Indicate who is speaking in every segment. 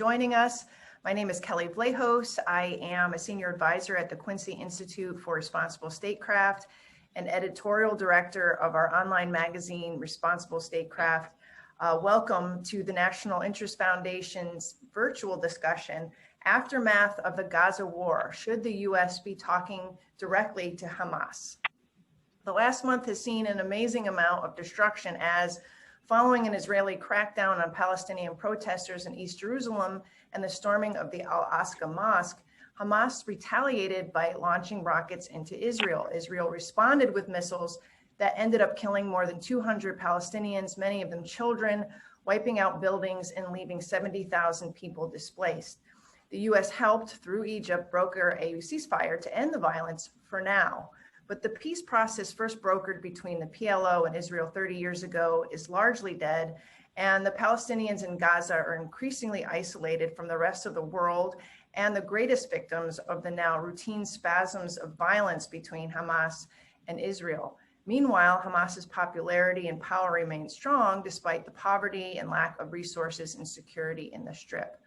Speaker 1: Joining us. My name is Kelley Vlahos. I am a senior advisor at the Quincy Institute for Responsible Statecraft and editorial director of our online magazine, Responsible Statecraft. Welcome to the National Interest Foundation's virtual discussion, Aftermath of the Gaza War. Should the U.S. be talking directly to Hamas? The last month has seen an amazing amount of destruction as, following an Israeli crackdown on Palestinian protesters in East Jerusalem and the storming of the Al-Aqsa Mosque, Hamas retaliated by launching rockets into Israel. Israel responded with missiles that ended up killing more than 200 Palestinians, many of them children, wiping out buildings and leaving 70,000 people displaced. The U.S. helped, through Egypt, broker a ceasefire to end the violence for now. But the peace process first brokered between the PLO and Israel 30 years ago is largely dead, and the Palestinians in Gaza are increasingly isolated from the rest of the world and the greatest victims of the now routine spasms of violence between Hamas and Israel. Meanwhile, Hamas's popularity and power remain strong despite the poverty and lack of resources and security in the Strip.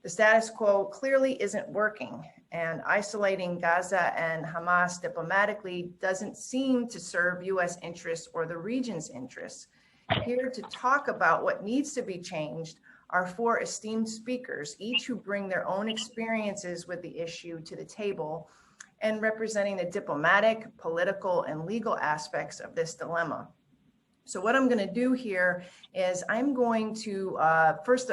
Speaker 1: The status quo clearly isn't working, and isolating Gaza and Hamas diplomatically doesn't seem to serve U.S. interests or the region's interests. Here to talk about what needs to be changed are four esteemed speakers, each who bring their own experiences with the issue to the table and representing the diplomatic, political, and legal aspects of this dilemma. So what I'm going to do here is I'm going to, first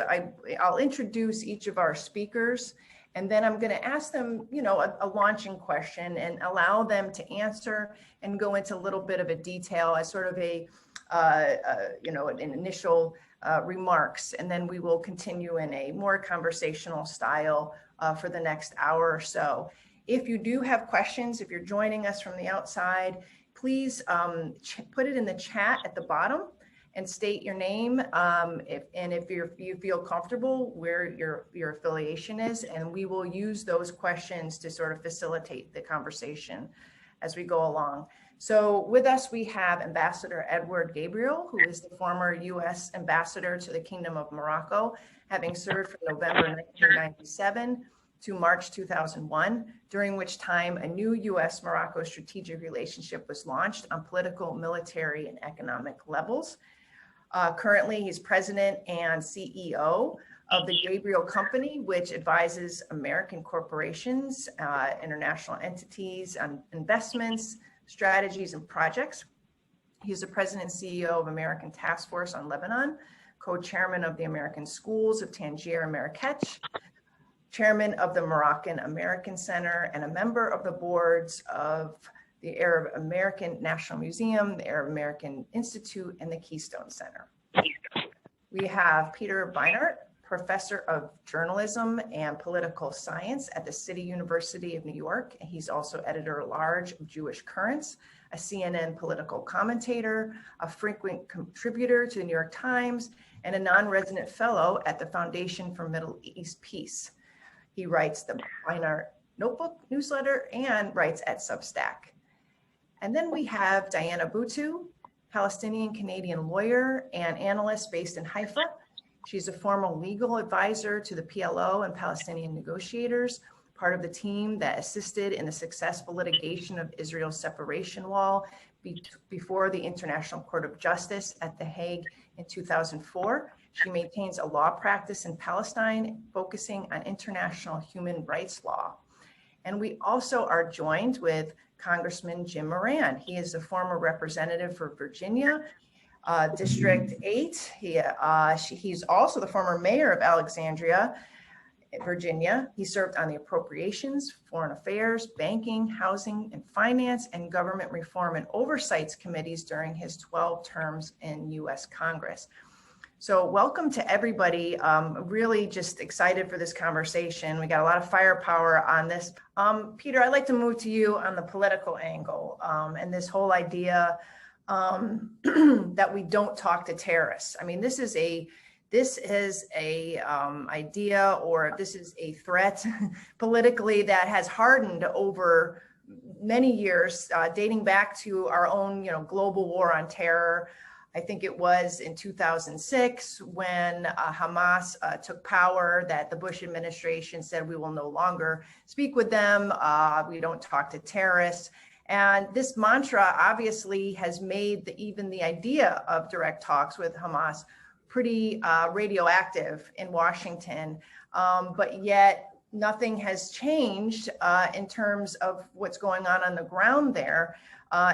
Speaker 1: I'll introduce each of our speakers, and then I'm going to ask them, a launching question and allow them to answer and go into a little bit of a detail as sort of an initial remarks. And then we will continue in a more conversational style for the next hour or so. If you do have questions, if you're joining us from the outside, please put it in the chat at the bottom and state your name. If you feel comfortable where your affiliation is, and we will use those questions to sort of facilitate the conversation as we go along. So with us, we have Ambassador Edward Gabriel, who is the former U.S. Ambassador to the Kingdom of Morocco, having served from November 1997 to March 2001, during which time a new U.S.-Morocco strategic relationship was launched on political, military, and economic levels. Currently, he's president and CEO of the Gabriel Company, which advises American corporations, international entities on investments, strategies, and projects. He's the president and CEO of American Task Force on Lebanon, co-chairman of the American Schools of Tangier and Marrakech, chairman of the Moroccan American Center, and a member of the boards of the Arab American National Museum, the Arab American Institute, and the Keystone Center. We have Peter Beinart, professor of journalism and political science at the City University of New York. He's also editor-at-large of Jewish Currents, a CNN political commentator, a frequent contributor to the New York Times, and a non-resident fellow at the Foundation for Middle East Peace. He writes the Beinart Notebook newsletter and writes at Substack. And then we have Diana Buttu, Palestinian-Canadian lawyer and analyst based in Haifa. She's a former legal advisor to the PLO and Palestinian negotiators, part of the team that assisted in the successful litigation of Israel's separation wall before the International Court of Justice at The Hague in 2004. She maintains a law practice in Palestine, focusing on international human rights law. And we also are joined with Congressman Jim Moran. He is a former representative for Virginia, District 8. He's also the former mayor of Alexandria, Virginia. He served on the Appropriations, Foreign Affairs, Banking, Housing and Finance, and Government Reform and Oversights committees during his 12 terms in U.S. Congress. So welcome to everybody. Really just excited for this conversation. We got a lot of firepower on this. Peter, I'd like to move to you on the political angle and this whole idea that we don't talk to terrorists. I mean, this is a idea, or this is a threat politically that has hardened over many years, dating back to our own, global war on terror. I think it was in 2006 when Hamas took power that the Bush administration said we will no longer speak with them. We don't talk to terrorists. And this mantra obviously has made even the idea of direct talks with Hamas pretty radioactive in Washington. But yet nothing has changed in terms of what's going on the ground there.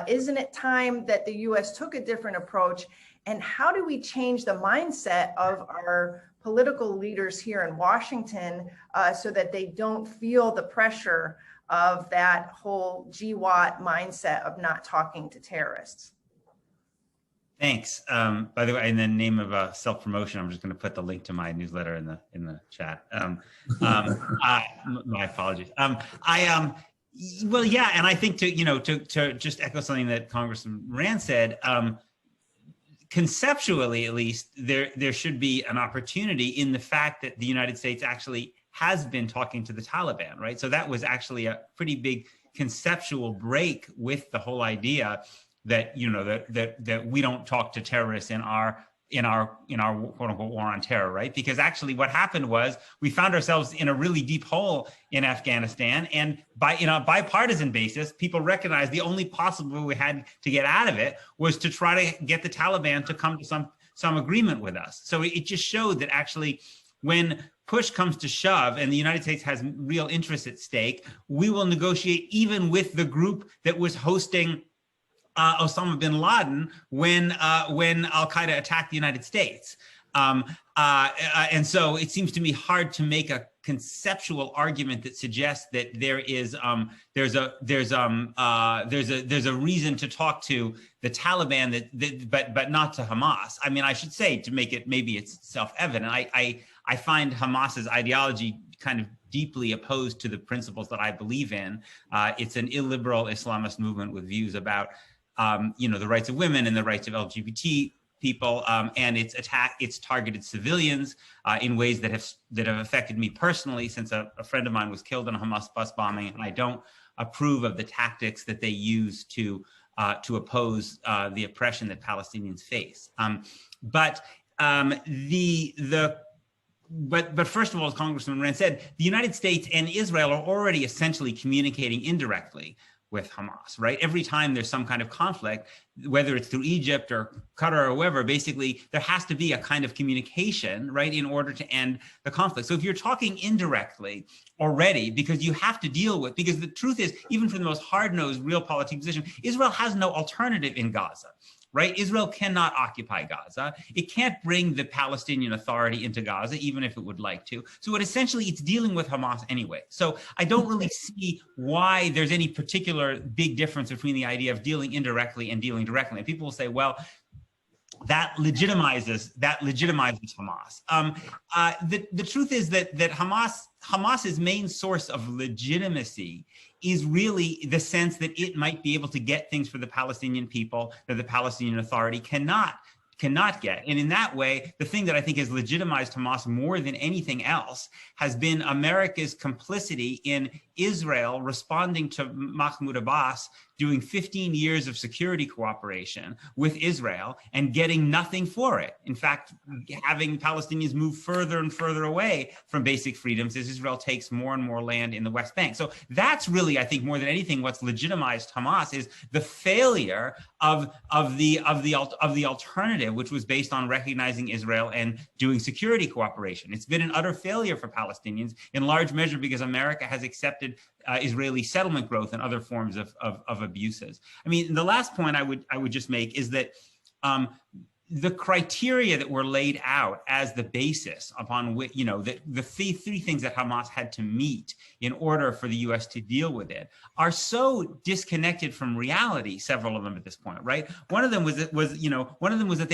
Speaker 1: Isn't it time that the U.S. took a different approach? And how do we change the mindset of our political leaders here in Washington so that they don't feel the pressure of that whole GWAT mindset of not talking to terrorists?
Speaker 2: Thanks. By the way, in the name of self-promotion, I'm just going to put the link to my newsletter in the chat. My apologies. Well, yeah, and I think to just echo something that Congressman Moran said, conceptually, at least, there should be an opportunity in the fact that the United States actually has been talking to the Taliban, right? So that was actually a pretty big conceptual break with the whole idea that that we don't talk to terrorists in our quote unquote war on terror, right? Because actually what happened was we found ourselves in a really deep hole in Afghanistan, and by a bipartisan basis, people recognized the only possible way we had to get out of it was to try to get the Taliban to come to some agreement with us. So it just showed that actually when push comes to shove and the United States has real interests at stake, we will negotiate even with the group that was hosting Osama bin Laden when Al-Qaeda attacked the United States. And so it seems to me hard to make a conceptual argument that suggests that there's a reason to talk to the Taliban but not to Hamas. I mean, I should say, to make it, maybe it's self-evident, I find Hamas's ideology kind of deeply opposed to the principles that I believe in. It's an illiberal Islamist movement with views about the rights of women and the rights of LGBT people, and it's targeted civilians in ways that have affected me personally, since a friend of mine was killed in a Hamas bus bombing, and I don't approve of the tactics that they use to oppose the oppression that Palestinians face. But first of all, as Congressman Moran said, the United States and Israel are already essentially communicating indirectly with Hamas, right? Every time there's some kind of conflict, whether it's through Egypt or Qatar or whoever, basically there has to be a kind of communication, right, in order to end the conflict. So if you're talking indirectly already, because you have to deal with, because the truth is, even for the most hard-nosed realpolitik position, Israel has no alternative in Gaza. Right? Israel cannot occupy Gaza. It can't bring the Palestinian Authority into Gaza, even if it would like to. So essentially it's dealing with Hamas anyway. So I don't really see why there's any particular big difference between the idea of dealing indirectly and dealing directly. And people will say, well, that legitimizes Hamas. The truth is that Hamas's main source of legitimacy is really the sense that it might be able to get things for the Palestinian people that the Palestinian Authority cannot get. And in that way, the thing that I think has legitimized Hamas more than anything else has been America's complicity in Israel responding to Mahmoud Abbas doing 15 years of security cooperation with Israel and getting nothing for it. In fact, having Palestinians move further and further away from basic freedoms as Israel takes more and more land in the West Bank. So that's really, I think, more than anything, what's legitimized Hamas is the failure of the alternative, which was based on recognizing Israel and doing security cooperation. It's been an utter failure for Palestinians, in large measure because America has accepted Israeli settlement growth and other forms of abuses. I mean, the last point I would just make is that the criteria that were laid out as the basis upon which, the three things that Hamas had to meet in order for the U.S. to deal with it are so disconnected from reality, several of them at this point, right? One of them was that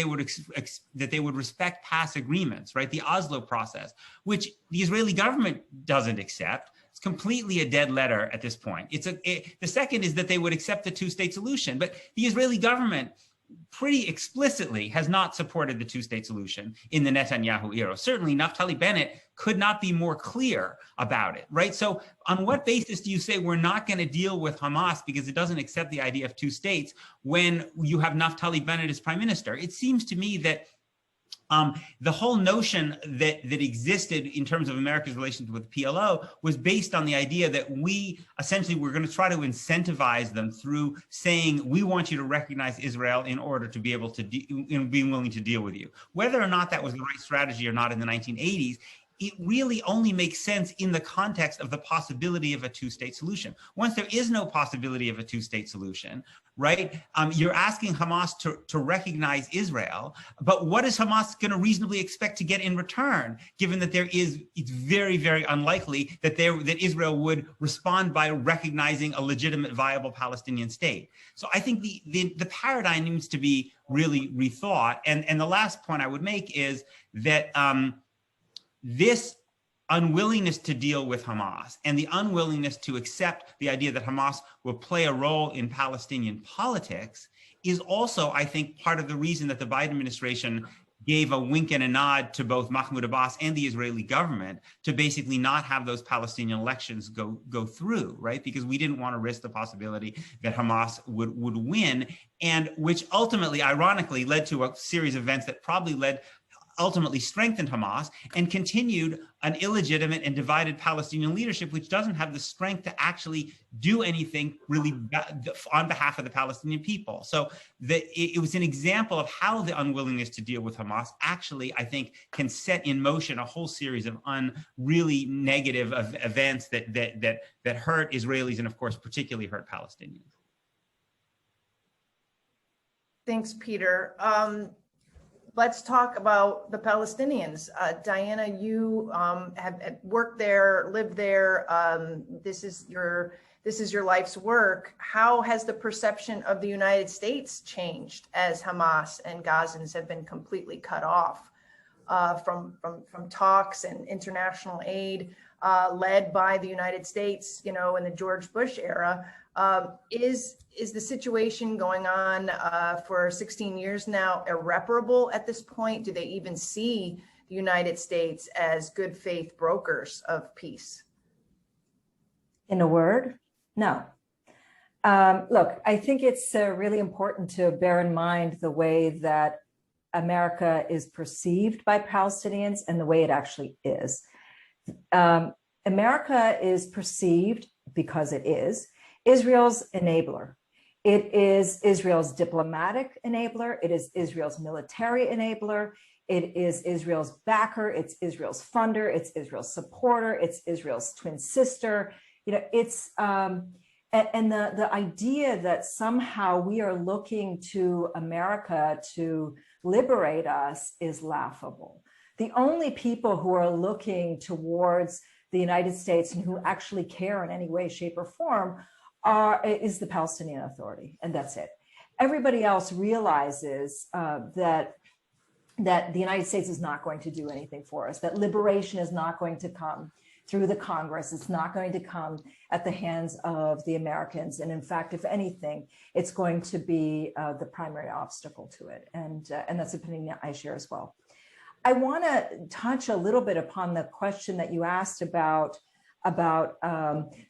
Speaker 2: they would respect past agreements, right? The Oslo process, which the Israeli government doesn't accept. It's completely a dead letter at this point. The second is that they would accept the two-state solution, but the Israeli government pretty explicitly has not supported the two-state solution in the Netanyahu era. Certainly, Naftali Bennett could not be more clear about it, right? So on what basis do you say we're not going to deal with Hamas because it doesn't accept the idea of two states when you have Naftali Bennett as prime minister? It seems to me that the whole notion that existed in terms of America's relations with PLO was based on the idea that we essentially were going to try to incentivize them through saying, we want you to recognize Israel in order to be able to being willing to deal with you. Whether or not that was the right strategy or not in the 1980s, it really only makes sense in the context of the possibility of a two-state solution. Once there is no possibility of a two-state solution, right, you're asking Hamas to recognize Israel, but what is Hamas going to reasonably expect to get in return, given that it's very, very unlikely that Israel would respond by recognizing a legitimate, viable Palestinian state. So I think the paradigm needs to be really rethought. And the last point I would make is that this unwillingness to deal with Hamas and the unwillingness to accept the idea that Hamas will play a role in Palestinian politics is also, I think, part of the reason that the Biden administration gave a wink and a nod to both Mahmoud Abbas and the Israeli government to basically not have those Palestinian elections go through, right? Because we didn't want to risk the possibility that Hamas would win, and which ultimately, ironically, led to a series of events that probably ultimately strengthened Hamas and continued an illegitimate and divided Palestinian leadership, which doesn't have the strength to actually do anything really on behalf of the Palestinian people. So it was an example of how the unwillingness to deal with Hamas actually, I think, can set in motion a whole series of really negative events that hurt Israelis and, of course, particularly hurt Palestinians.
Speaker 1: Thanks, Peter. Let's talk about the Palestinians. Diana, you have worked there, lived there. This is your life's work. How has the perception of the United States changed as Hamas and Gazans have been completely cut off from talks and international aid led by the United States, in the George Bush era? Is the situation going on for 16 years now irreparable at this point? Do they even see the United States as good faith brokers of peace?
Speaker 3: In a word, no. Look, I think it's really important to bear in mind the way that America is perceived by Palestinians and the way it actually is. America is perceived, because it is, Israel's enabler. It is Israel's diplomatic enabler. It is Israel's military enabler. It is Israel's backer. It's Israel's funder. It's Israel's supporter. It's Israel's twin sister. It's and the idea that somehow we are looking to America to liberate us is laughable. The only people who are looking towards the United States and who actually care in any way, shape, or form is the Palestinian Authority, and that's it. Everybody else realizes that the United States is not going to do anything for us, that liberation is not going to come through the Congress, it's not going to come at the hands of the Americans, and in fact, if anything, it's going to be the primary obstacle to it, and that's an opinion I share as well. I want to touch a little bit upon the question that you asked about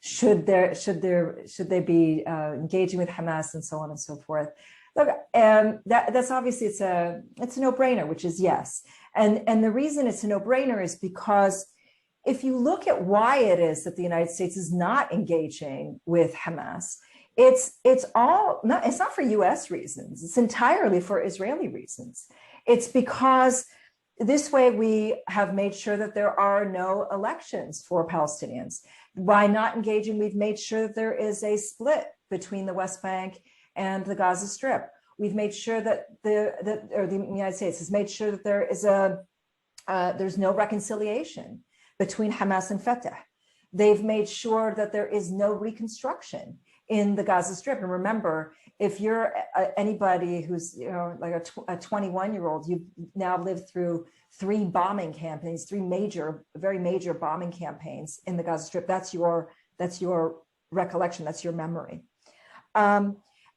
Speaker 3: should they be engaging with Hamas and so on and so forth. Look, that's obviously it's a no-brainer, which is yes. And the reason it's a no-brainer is because if you look at why it is that the United States is not engaging with Hamas, it's not for US reasons, it's entirely for Israeli reasons. It's because this way we have made sure that there are no elections for Palestinians. By not engaging, we've made sure that there is a split between the West Bank and the Gaza Strip. We've made sure that the United States has made sure that there is there's no reconciliation between Hamas and Fatah. They've made sure that there is no reconstruction in the Gaza Strip. And remember, if you're anybody who's like a 21-year-old, you've now lived through three bombing campaigns, very major bombing campaigns in the Gaza Strip. That's your recollection. That's your memory. And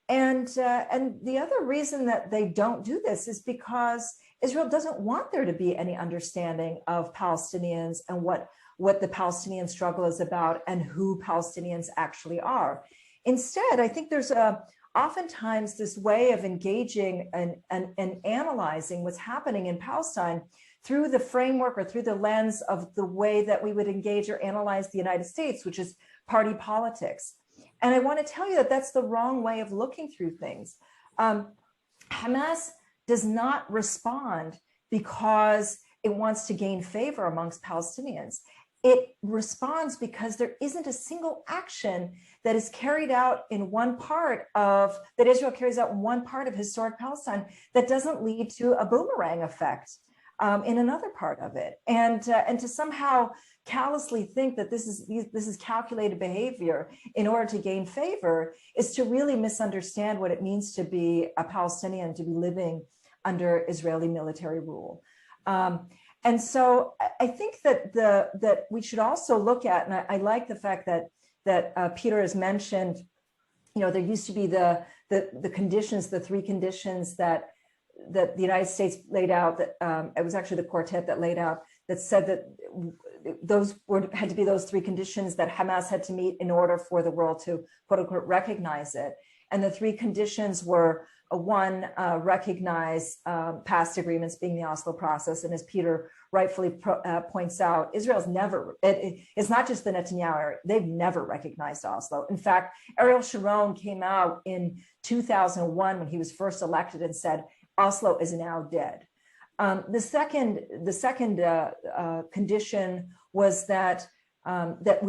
Speaker 3: the other reason that they don't do this is because Israel doesn't want there to be any understanding of Palestinians and what the Palestinian struggle is about and who Palestinians actually are. Instead, I think there's oftentimes this way of engaging and analyzing what's happening in Palestine through the framework or through the lens of the way that we would engage or analyze the United States, which is party politics. And I want to tell you that that's the wrong way of looking through things. Hamas does not respond because it wants to gain favor amongst Palestinians. It responds because there isn't a single action that is carried out in one part of, that Israel carries out in one part of historic Palestine that doesn't lead to a boomerang effect in another part of it. And to somehow callously think that this is calculated behavior in order to gain favor is to really misunderstand what it means to be a Palestinian, to be living under Israeli military rule. And so I think that we should also look at, and I like the fact that Peter has mentioned, there used to be the conditions, the three conditions that the United States laid out, that it was actually the quartet that laid out, that said that those had to be those three conditions that Hamas had to meet in order for the world to, quote unquote, recognize it. And the three conditions were, one, recognize past agreements, being the Oslo process. And as Peter rightfully points out, Israel's never, it's not just the Netanyahu era, they've never recognized Oslo. In fact, Ariel Sharon came out in 2001 when he was first elected and said, Oslo is now dead. The second condition was that Hamas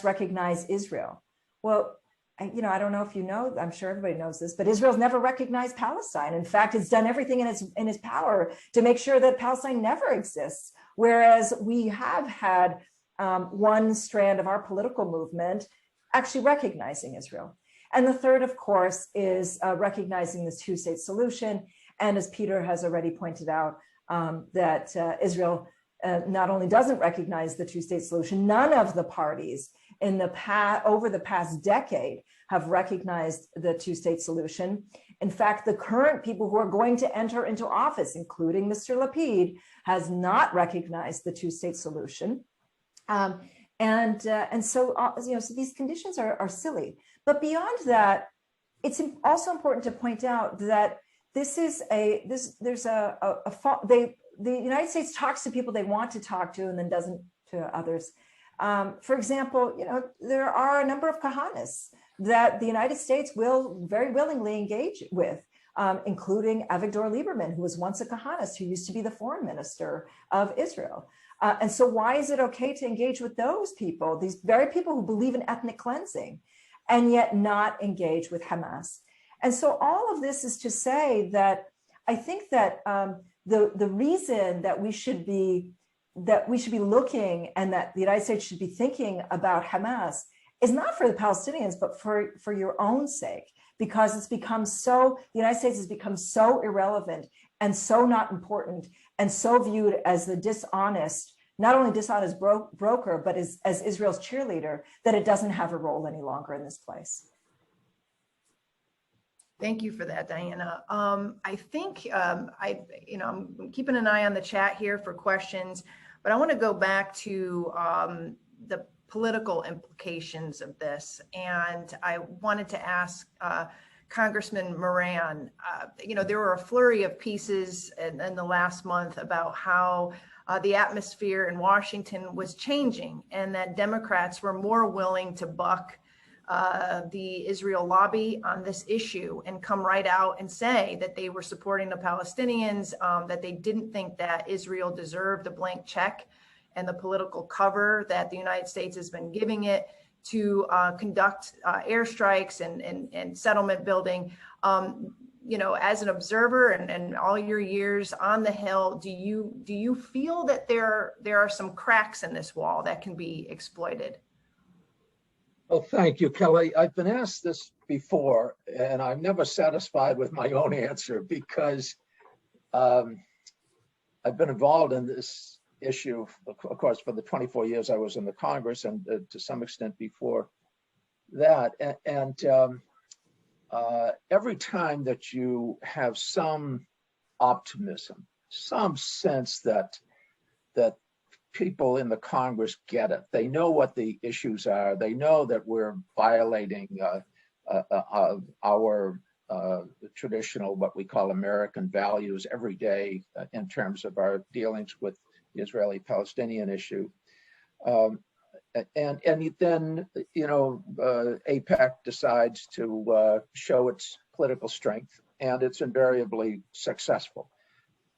Speaker 3: recognize Israel. Well, I don't know if you know, I'm sure everybody knows this, but Israel's never recognized Palestine. In fact, it's done everything in its power to make sure that Palestine never exists. Whereas we have had one strand of our political movement actually recognizing Israel. And the third, of course, is recognizing this two-state solution. And as Peter has already pointed out, that Israel not only doesn't recognize the two-state solution, none of the parties over the past decade have recognized the two-state solution. In fact, the current people who are going to enter into office, including Mr. Lapid, has not recognized the two-state solution. So these conditions are silly. But beyond that, it's also important to point out that the United States talks to people they want to talk to and then doesn't to others. For example, there are a number of kahanas that the United States will very willingly engage with, including Avigdor Lieberman, who was once a kahanist, who used to be the foreign minister of Israel. And so why is it okay to engage with those people, these very people who believe in ethnic cleansing, and yet not engage with Hamas? And so all of this is to say that I think that the reason that we should be looking and that the United States should be thinking about Hamas is not for the Palestinians, but for your own sake, because it's become the United States has become so irrelevant and so not important and so viewed as the dishonest, not only dishonest broker, but as Israel's cheerleader, that it doesn't have a role any longer in this place.
Speaker 1: Thank you for that, Diana. I think I'm keeping an eye on the chat here for questions, but I want to go back to the political implications of this. And I wanted to ask Congressman Moran, there were a flurry of pieces in the last month about how the atmosphere in Washington was changing and that Democrats were more willing to buck the Israel lobby on this issue and come right out and say that they were supporting the Palestinians, that they didn't think that Israel deserved a blank check and the political cover that the United States has been giving it to conduct airstrikes and settlement building. As an observer and all your years on the Hill, do you feel that there are some cracks in this wall that can be exploited?
Speaker 4: Well, thank you, Kelley. I've been asked this before, and I'm never satisfied with my own answer because I've been involved in this issue, of course, for the 24 years I was in the Congress and to some extent before that. And every time that you have some optimism, some sense that people in the Congress get it. They know what the issues are. They know that we're violating our traditional, what we call American values every day in terms of our dealings with the Israeli-Palestinian issue. And then, AIPAC decides to show its political strength, and it's invariably successful.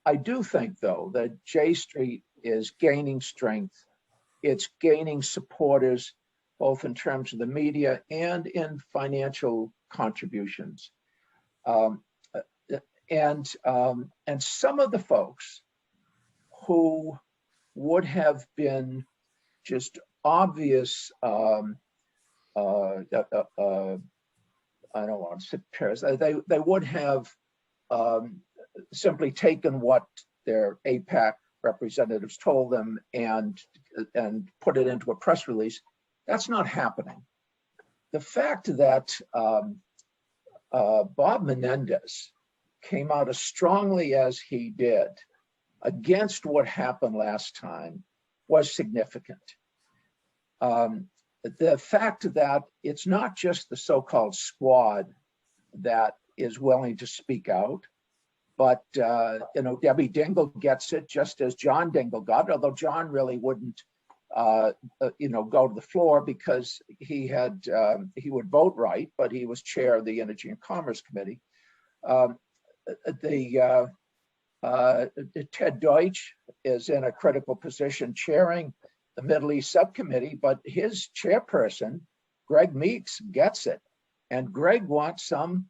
Speaker 4: I do think, though, that J Street is gaining strength. It's gaining supporters, both in terms of the media and in financial contributions. And some of the folks who would have been just obvious, I don't want to say Paris, they would have simply taken what their AIPAC representatives told them and put it into a press release. That's not happening. The fact that Bob Menendez came out as strongly as he did against what happened last time was significant. The fact that it's not just the so-called squad that is willing to speak out, but Debbie Dingell gets it just as John Dingell got it, although John really wouldn't go to the floor because he would vote right, but he was chair of the Energy and Commerce Committee. Ted Deutsch is in a critical position chairing the Middle East subcommittee, but his chairperson, Greg Meeks, gets it. And Greg wants some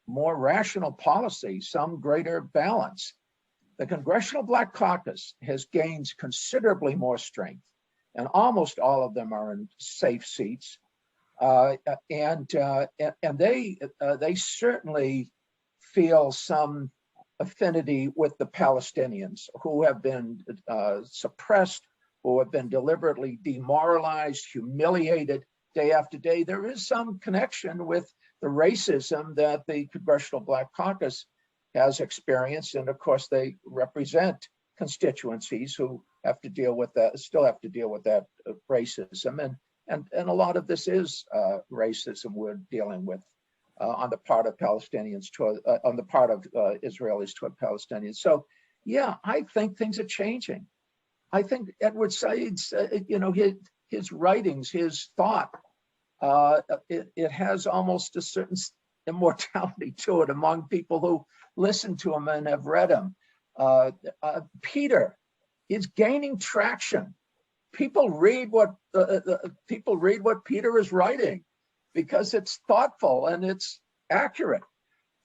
Speaker 4: more rational policy, some greater balance. The Congressional Black Caucus has gained considerably more strength, and almost all of them are in safe seats. And they certainly feel some affinity with the Palestinians who have been suppressed, who have been deliberately demoralized, humiliated day after day. There is some connection with the racism that the Congressional Black Caucus has experienced. And of course, they represent constituencies who have to deal with that, still have to deal with that racism. And a lot of this is racism we're dealing with on the part of Palestinians, on the part of Israelis toward Palestinians. So, yeah, I think things are changing. I think Edward Said's, his writings, his thought, it has almost a certain immortality to it among people who listen to him and have read him. Peter is gaining traction. People read what Peter is writing because it's thoughtful and it's accurate.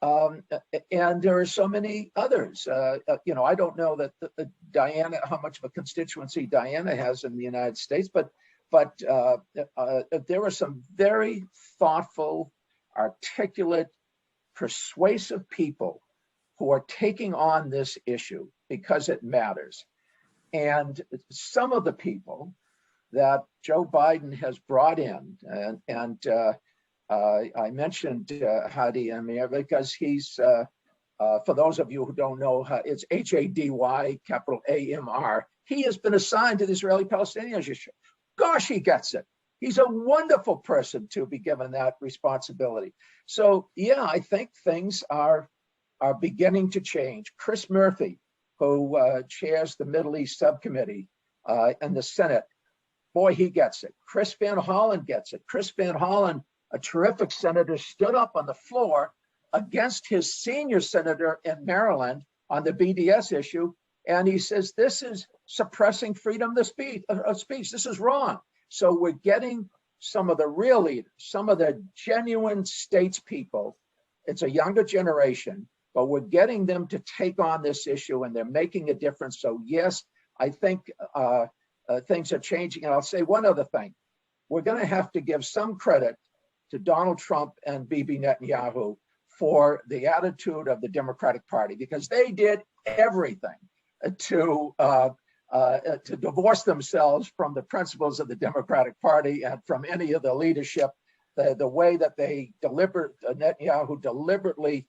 Speaker 4: And there are so many others. I don't know that Diana, how much of a constituency Diana has in the United States, but there are some very thoughtful, articulate, persuasive people who are taking on this issue because it matters. And some of the people that Joe Biden has brought in, and I mentioned Hadi Amir because he's, for those of you who don't know, it's Hady, capital AMR. He has been assigned to the Israeli-Palestinian issue. Gosh, he gets it. He's a wonderful person to be given that responsibility. So, yeah, I think things are beginning to change. Chris Murphy, who chairs the Middle East subcommittee in the Senate, boy, he gets it. Chris Van Hollen gets it. Chris Van Hollen, a terrific senator, stood up on the floor against his senior senator in Maryland on the BDS issue. And he says, this is suppressing freedom of speech. This is wrong. So we're getting some of the real leaders, some of the genuine statespeople. It's a younger generation, but we're getting them to take on this issue and they're making a difference. So yes, I think things are changing. And I'll say one other thing. We're going to have to give some credit to Donald Trump and Bibi Netanyahu for the attitude of the Democratic Party, because they did everything to divorce themselves from the principles of the Democratic Party and from any of the leadership. The way that Netanyahu deliberately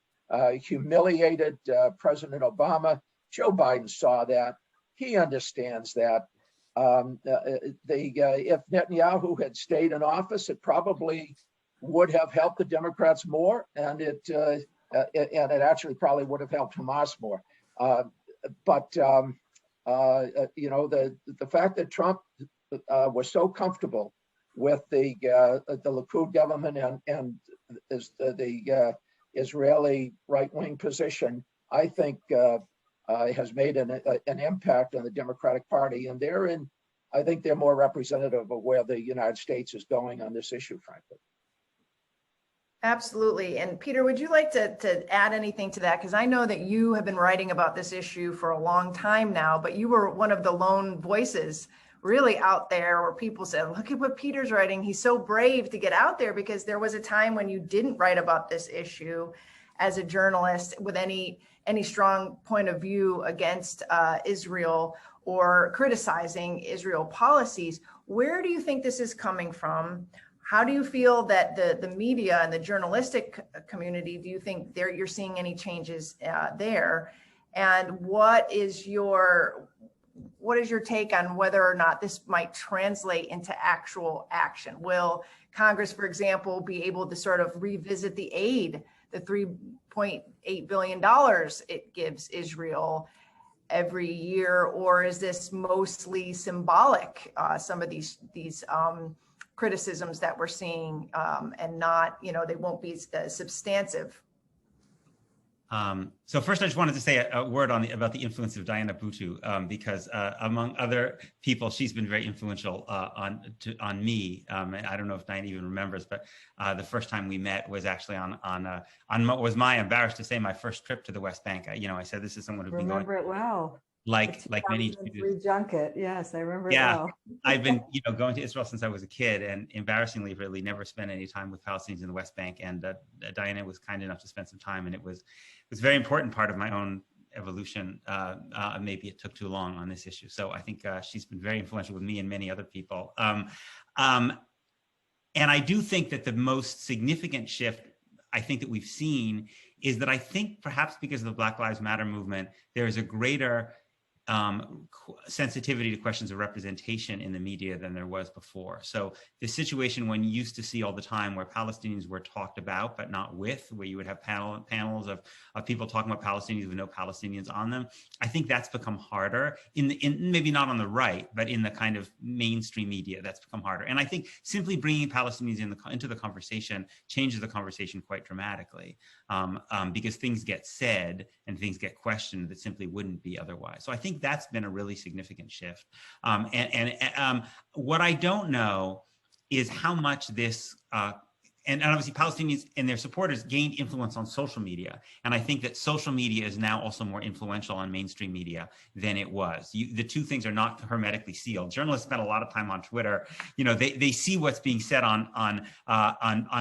Speaker 4: humiliated President Obama. Joe Biden saw that. He understands that. If Netanyahu had stayed in office, it probably would have helped the Democrats more, and it actually probably would have helped Hamas more. But the fact that Trump was so comfortable with the Likud government and the Israeli right-wing position, I think has made an impact on the Democratic Party, and I think they're more representative of where the United States is going on this issue, frankly.
Speaker 1: Absolutely. And Peter, would you like to add anything to that? Because I know that you have been writing about this issue for a long time now, but you were one of the lone voices really out there where people said, look at what Peter's writing. He's so brave to get out there, because there was a time when you didn't write about this issue as a journalist with any strong point of view against Israel or criticizing Israel policies. Where do you think this is coming from? How do you feel that the media and the journalistic community, do you think you're seeing any changes there? And what is your take on whether or not this might translate into actual action? Will Congress, for example, be able to sort of revisit the aid, the $3.8 billion it gives Israel every year, or is this mostly symbolic? Some of these criticisms that we're seeing, and not, they won't be substantive.
Speaker 2: So first, I just wanted to say a word about the influence of Diana Buttu, because among other people, she's been very influential on me. I don't know if Diana even remembers, but the first time we met was actually on what was embarrassed to say, my first trip to the West Bank. I said, this is someone who'd been going.
Speaker 3: Remember it well.
Speaker 2: Like many students.
Speaker 3: Junket, yes, I remember.
Speaker 2: Yeah,
Speaker 3: it well.
Speaker 2: I've been going to Israel since I was a kid, and embarrassingly, really never spent any time with Palestinians in the West Bank. And Diana was kind enough to spend some time, and it was a very important part of my own evolution. Maybe it took too long on this issue, so I think she's been very influential with me and many other people. And I do think that the most significant shift I think that we've seen is that I think perhaps because of the Black Lives Matter movement, there is a greater sensitivity to questions of representation in the media than there was before. So the situation when you used to see all the time where Palestinians were talked about but not with, where you would have panels of people talking about Palestinians with no Palestinians on them, I think that's become harder in maybe not on the right, but in the kind of mainstream media, that's become harder. And I think simply bringing Palestinians into the conversation changes the conversation quite dramatically, because things get said and things get questioned that simply wouldn't be otherwise. So I think that's been a really significant shift. What I don't know is how much this, and obviously Palestinians and their supporters gained influence on social media. And I think that social media is now also more influential on mainstream media than it was. The two things are not hermetically sealed. Journalists spend a lot of time on Twitter. They see what's being said on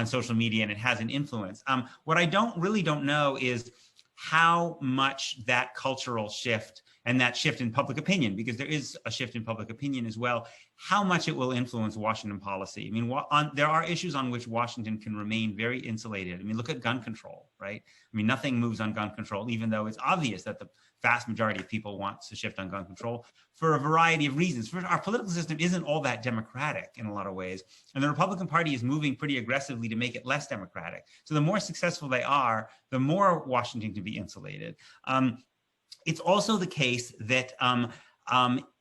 Speaker 2: social media, and it has an influence. What I really don't know is how much that cultural shift and that shift in public opinion, because there is a shift in public opinion as well, how much it will influence Washington policy. I mean, there are issues on which Washington can remain very insulated. I mean, look at gun control, right? I mean, nothing moves on gun control, even though it's obvious that the vast majority of people want to shift on gun control for a variety of reasons. First, our political system isn't all that democratic in a lot of ways, and the Republican Party is moving pretty aggressively to make it less democratic. So the more successful they are, the more Washington can be insulated. It's also the case that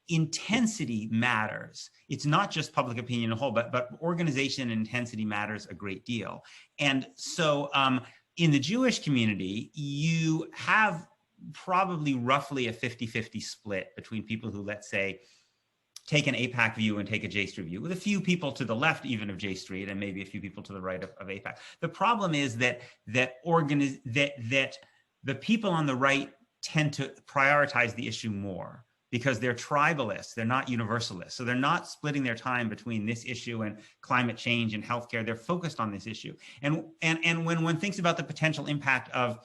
Speaker 2: intensity matters. It's not just public opinion as a whole, but organization and intensity matters a great deal. And so in the Jewish community, you have probably roughly a 50-50 split between people who, let's say, take an AIPAC view and take a J Street view, with a few people to the left even of J Street and maybe a few people to the right of AIPAC. The problem is that the people on the right tend to prioritize the issue more because they're tribalists, they're not universalists. So they're not splitting their time between this issue and climate change and healthcare. They're focused on this issue. And when one thinks about the potential impact of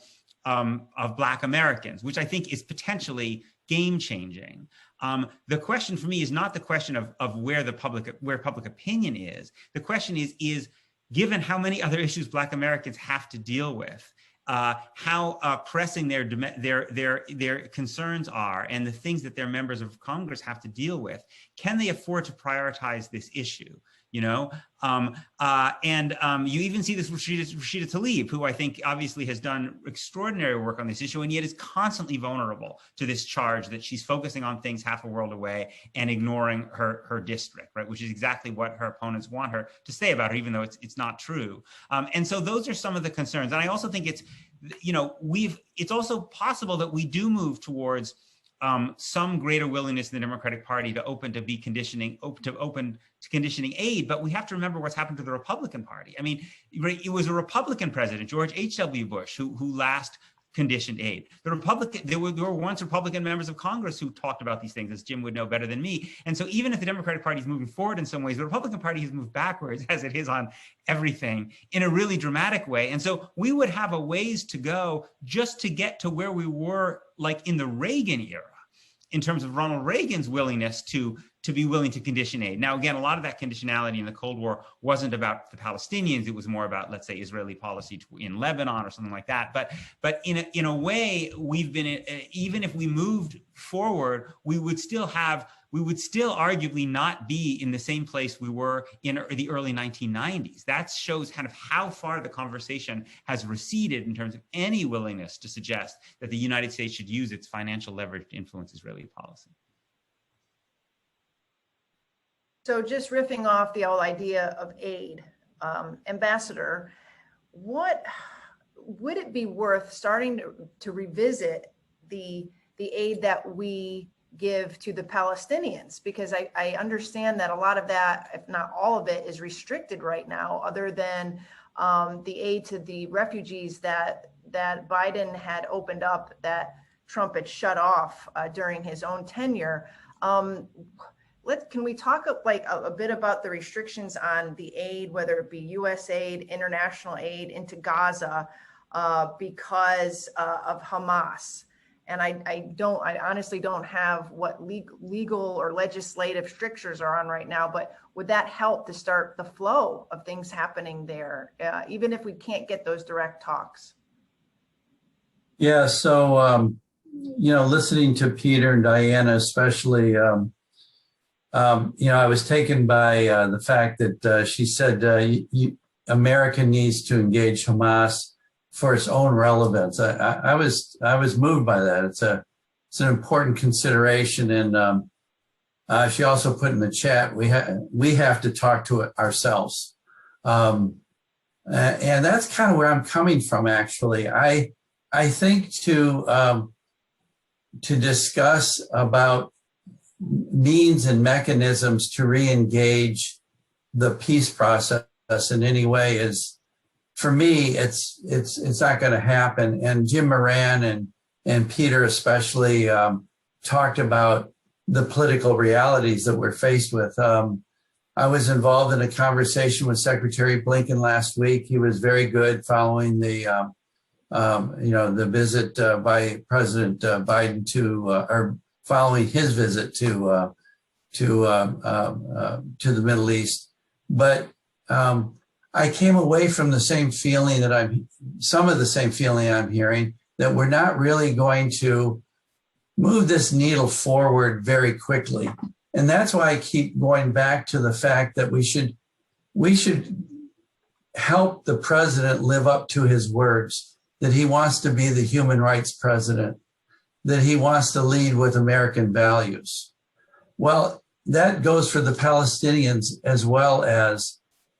Speaker 2: Black Americans, which I think is potentially game-changing, the question for me is not the question of where public opinion is. The question is given how many other issues Black Americans have to deal with, how pressing their concerns are and the things that their members of Congress have to deal with, can they afford to prioritize this issue? You know, you even see this with Rashida Tlaib, who I think obviously has done extraordinary work on this issue, and yet is constantly vulnerable to this charge that she's focusing on things half a world away and ignoring her district, right? Which is exactly what her opponents want her to say about her, even though it's not true. And so those are some of the concerns. And I also think it's, you know, it's also possible that we do move towards some greater willingness in the Democratic Party to open to conditioning aid, but we have to remember what's happened to the Republican Party. I mean, it was a Republican president, George H.W. Bush, who last conditioned aid. There were once Republican members of Congress who talked about these things, as Jim would know better than me. And so even if the Democratic Party is moving forward in some ways, the Republican Party has moved backwards, as it is on everything, in a really dramatic way. And so we would have a ways to go just to get to where we were like in the Reagan era, in terms of Ronald Reagan's willingness to be willing to condition aid. Now, again, a lot of that conditionality in the Cold War wasn't about the Palestinians. It was more about, let's say, Israeli policy in Lebanon or something like that. But in a way, we've been, even if we moved forward, we would still arguably not be in the same place we were in the early 1990s. That shows kind of how far the conversation has receded in terms of any willingness to suggest that the United States should use its financial leverage to influence Israeli policy.
Speaker 1: So just riffing off the whole idea of aid, Ambassador, what would it be worth starting to revisit the aid that we give to the Palestinians? Because I understand that a lot of that, if not all of it, is restricted right now, other than the aid to the refugees that Biden had opened up, that Trump had shut off during his own tenure. Can we talk a bit about the restrictions on the aid, whether it be U.S. aid, international aid into Gaza, because of Hamas? And I honestly don't have what legal or legislative strictures are on right now, but would that help to start the flow of things happening there, even if we can't get those direct talks?
Speaker 5: Yeah, so, listening to Peter and Diana, especially, I was taken by the fact that she said America needs to engage Hamas for its own relevance. I was moved by that. It's an important consideration, and she also put in the chat we have to talk to it ourselves, and that's kind of where I'm coming from. Actually, I think to discuss about means and mechanisms to re-engage the peace process in any way is, for me, it's not going to happen. And Jim Moran and Peter especially talked about the political realities that we're faced with. I was involved in a conversation with Secretary Blinken last week. He was very good following the visit by President Biden to following his visit to the Middle East. But I came away from the same feeling some of the same feeling I'm hearing, that we're not really going to move this needle forward very quickly. And that's why I keep going back to the fact that we should help the president live up to his words, that he wants to be the human rights president, that he wants to lead with American values. Well, that goes for the Palestinians as well as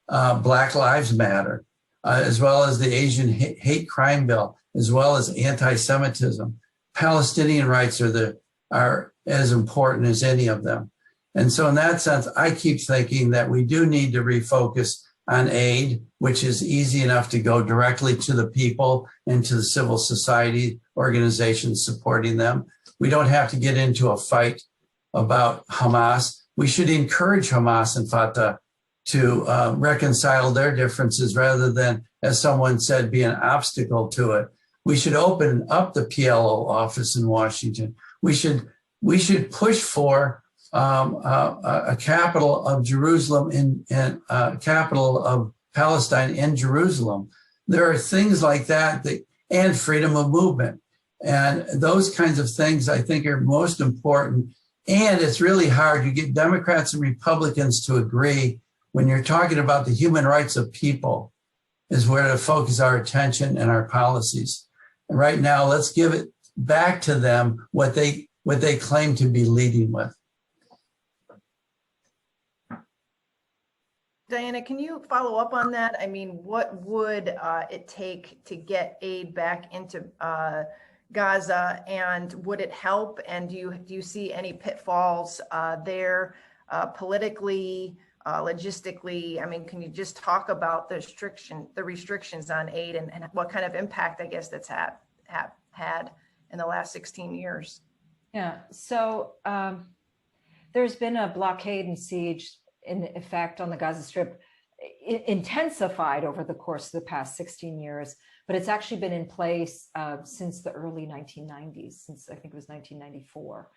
Speaker 5: Black Lives Matter, as well as the Asian hate crime bill, as well as anti-Semitism. Palestinian rights are as important as any of them. And so in that sense, I keep thinking that we do need to refocus on aid, which is easy enough to go directly to the people and to the civil society organizations supporting them. We don't have to get into a fight about Hamas. We should encourage Hamas and Fatah to reconcile their differences rather than, as someone said, be an obstacle to it. We should open up the PLO office in Washington. We should push for a capital of Jerusalem and capital of Palestine in Jerusalem. There are things like that and freedom of movement. And those kinds of things I think are most important. And it's really hard. You get Democrats and Republicans to agree when you're talking about the human rights of people is where to focus our attention and our policies. And right now, let's give it back to them what they claim to be leading with.
Speaker 1: Diana, can you follow up on that? I mean, what would it take to get aid back into Gaza, and would it help? And do you see any pitfalls there politically, logistically? I mean, can you just talk about the restrictions on aid and what kind of impact, I guess, that's had in the last 16 years?
Speaker 3: Yeah, so there's been a blockade and siege in effect on the Gaza Strip, intensified over the course of the past 16 years, but it's actually been in place since the early 1990s, since I think it was 1994.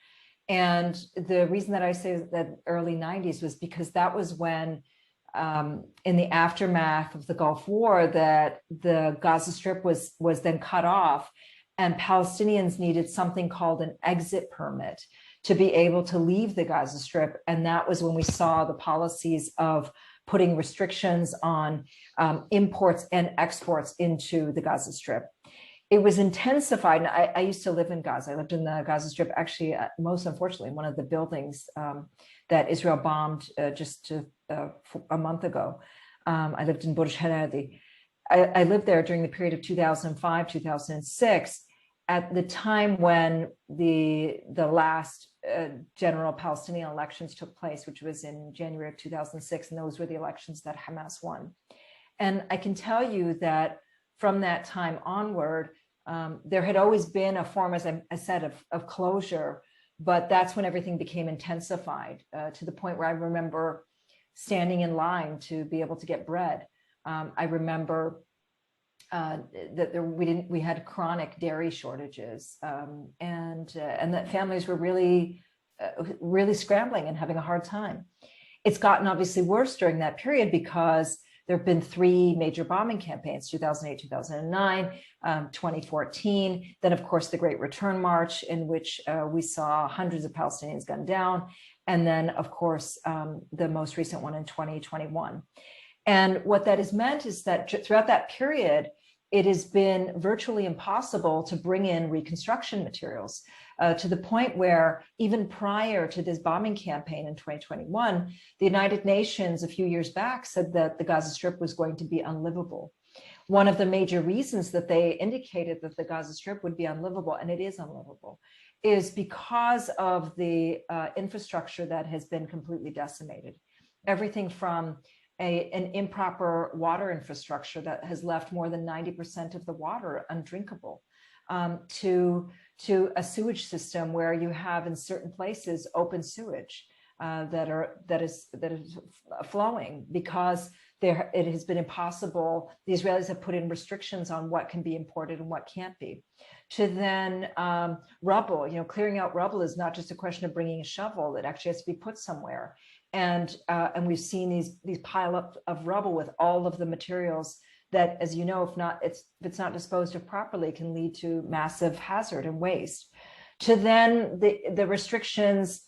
Speaker 3: And the reason that I say that early 90s was because that was when, in the aftermath of the Gulf War, that the Gaza Strip was then cut off, and Palestinians needed something called an exit permit to be able to leave the Gaza Strip. And that was when we saw the policies of putting restrictions on imports and exports into the Gaza Strip. It was intensified. And I used to live in Gaza. I lived in the Gaza Strip, actually, most unfortunately, one of the buildings that Israel bombed just a month ago. I lived in Burj Haredi. I lived there during the period of 2005, 2006, at the time when the last general Palestinian elections took place, which was in January of 2006, and those were the elections that Hamas won. And I can tell you that from that time onward, there had always been a form, as I said, of closure, but that's when everything became intensified to the point where I remember standing in line to be able to get bread. I remember that we had chronic dairy shortages, and that families were really scrambling and having a hard time. It's gotten obviously worse during that period because there have been three major bombing campaigns: 2008, 2009, 2014. Then, of course, the Great Return March, in which we saw hundreds of Palestinians gunned down, and then, of course, the most recent one in 2021. And what that has meant is that throughout that period, it has been virtually impossible to bring in reconstruction materials, to the point where even prior to this bombing campaign in 2021, the United Nations a few years back said that the Gaza Strip was going to be unlivable. One of the major reasons that they indicated that the Gaza Strip would be unlivable, and it is unlivable, is because of the infrastructure that has been completely decimated. Everything from an improper water infrastructure that has left more than 90% of the water undrinkable, to a sewage system where you have in certain places open sewage that is flowing because it has been impossible. The Israelis have put in restrictions on what can be imported and what can't be. To then rubble, clearing out rubble is not just a question of bringing a shovel; it actually has to be put somewhere. And we've seen these pile up of rubble with all of the materials that, as you know, if it's not disposed of properly, can lead to massive hazard and waste. To then the restrictions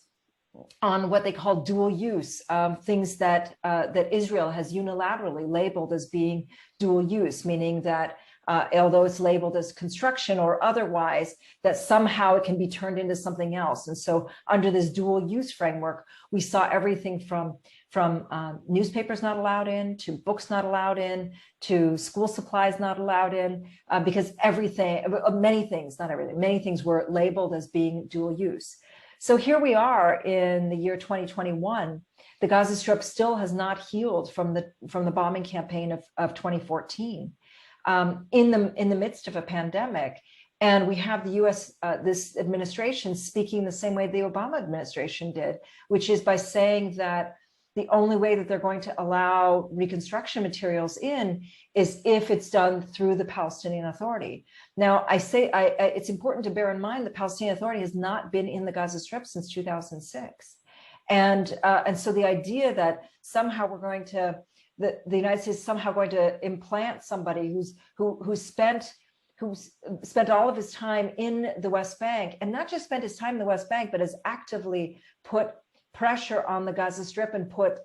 Speaker 3: on what they call dual use, things that Israel has unilaterally labeled as being dual use, meaning that although it's labeled as construction or otherwise, that somehow it can be turned into something else. And so under this dual use framework, we saw everything from newspapers not allowed in, to books not allowed in, to school supplies not allowed in, because many things were labeled as being dual use. So here we are in the year 2021. The Gaza Strip still has not healed from the bombing campaign of 2014. In the midst of a pandemic, and we have the U.S. This administration speaking the same way the Obama administration did, which is by saying that the only way that they're going to allow reconstruction materials in is if it's done through the Palestinian Authority. Now, it's important to bear in mind the Palestinian Authority has not been in the Gaza Strip since 2006, and so the idea that somehow the United States is somehow going to implant somebody who spent spent all of his time in the West Bank, and not just spent his time in the West Bank, but has actively put pressure on the Gaza Strip and put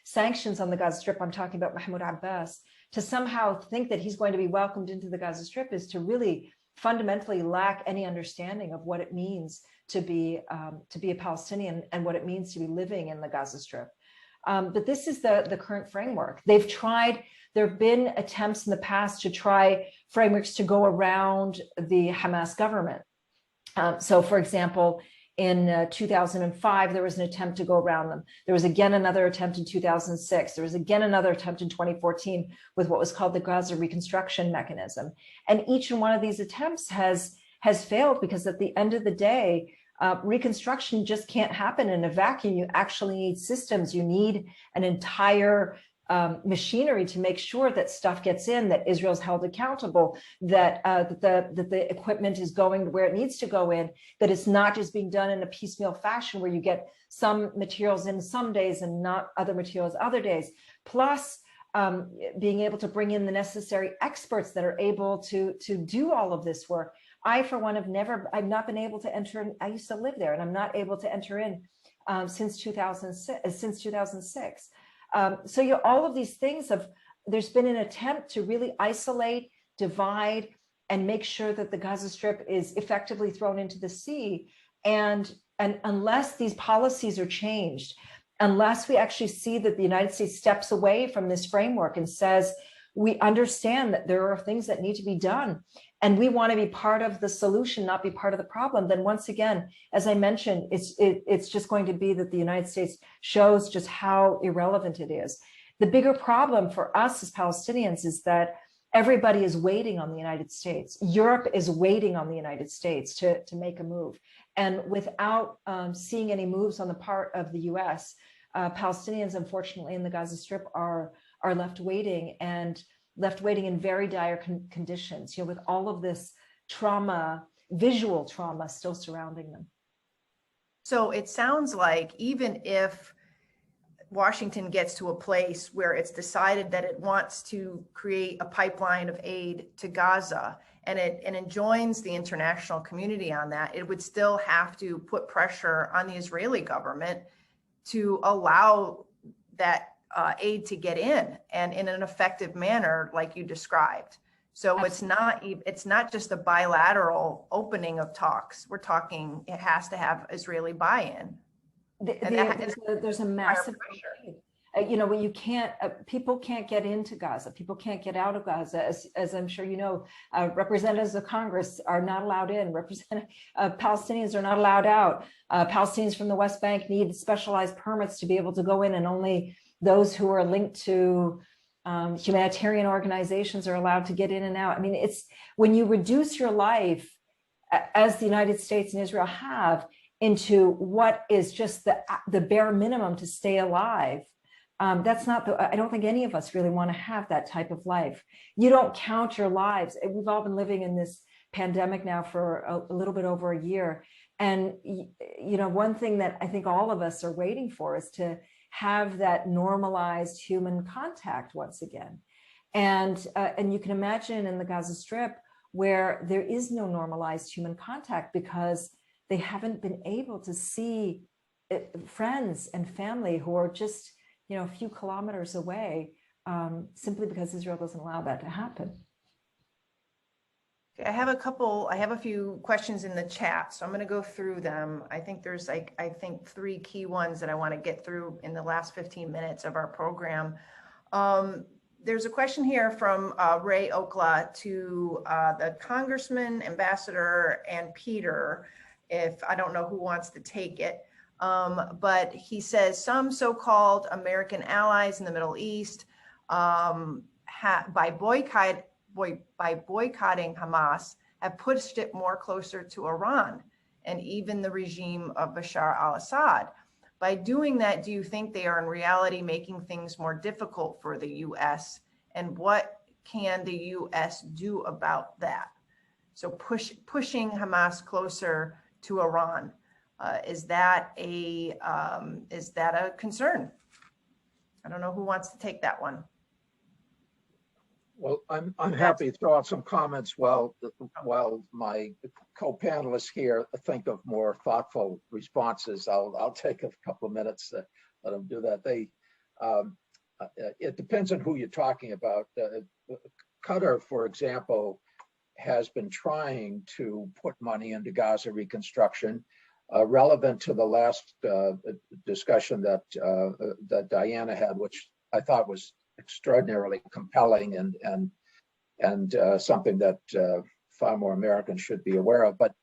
Speaker 3: sanctions on the Gaza Strip. I'm talking about Mahmoud Abbas. To somehow think that he's going to be welcomed into the Gaza Strip is to really fundamentally lack any understanding of what it means to be a Palestinian and what it means to be living in the Gaza Strip. But this is the current framework. They've tried. There have been attempts in the past to try frameworks to go around the Hamas government. So, for example, in 2005, there was an attempt to go around them. There was again another attempt in 2006. There was again another attempt in 2014 with what was called the Gaza Reconstruction Mechanism. And each one of these attempts has failed, because at the end of the day, reconstruction just can't happen in a vacuum. You actually need systems. You need an entire machinery to make sure that stuff gets in, that Israel's held accountable, that the equipment is going where it needs to go in, that it's not just being done in a piecemeal fashion where you get some materials in some days and not other materials other days. Plus, being able to bring in the necessary experts that are able to do all of this work. I, for one, I've not been able to enter in. I used to live there, and I'm not able to enter in since 2006. So all of these things there's been an attempt to really isolate, divide, and make sure that the Gaza Strip is effectively thrown into the sea. And unless these policies are changed, unless we actually see that the United States steps away from this framework and says, we understand that there are things that need to be done, and we want to be part of the solution, not be part of the problem, then once again, as I mentioned, it's just going to be that the United States shows just how irrelevant it is. The bigger problem for us as Palestinians is that everybody is waiting on the United States. Europe is waiting on the United States to make a move. And without seeing any moves on the part of the US, Palestinians, unfortunately, in the Gaza Strip are left waiting, and left waiting in very dire conditions, with all of this trauma, visual trauma still surrounding them.
Speaker 1: So it sounds like even if Washington gets to a place where it's decided that it wants to create a pipeline of aid to Gaza, and it enjoins the international community on that, it would still have to put pressure on the Israeli government to allow that aid to get in, and in an effective manner, like you described. So it's not just a bilateral opening of talks. We're talking, it has to have Israeli buy-in.
Speaker 3: There's a massive pressure. When you can't, people can't get into Gaza. People can't get out of Gaza. As I'm sure you know, representatives of Congress are not allowed in. Palestinians are not allowed out. Palestinians from the West Bank need specialized permits to be able to go in, and only those who are linked to humanitarian organizations are allowed to get in and out. I mean, it's when you reduce your life, as the United States and Israel have, into what is just the bare minimum to stay alive. That's not I don't think any of us really want to have that type of life. You don't count your lives. We've all been living in this pandemic now for a little bit over a year. And, one thing that I think all of us are waiting for is to have that normalized human contact once again. And you can imagine in the Gaza Strip where there is no normalized human contact, because they haven't been able to see friends and family who are just, a few kilometers away, simply because Israel doesn't allow that to happen.
Speaker 1: I have a few questions in the chat, so I'm going to go through them. I think there's three key ones that I want to get through in the last 15 minutes of our program. There's a question here from Ray Okla to the Congressman, Ambassador, and Peter, if I don't know who wants to take it. But he says some so-called American allies in the Middle East by boycotting Hamas have pushed it more closer to Iran and even the regime of Bashar al-Assad. By doing that, do you think they are in reality making things more difficult for the U.S.? And what can the U.S. do about that? So pushing Hamas closer to Iran, is that a concern? I don't know who wants to take that one.
Speaker 4: Well, I'm happy to throw out some comments while my co-panelists here think of more thoughtful responses. I'll take a couple of minutes to let them do that. It depends on who you're talking about. Qatar, for example, has been trying to put money into Gaza reconstruction. Relevant to the last discussion that Diana had, which I thought was extraordinarily compelling and something that far more Americans should be aware of. But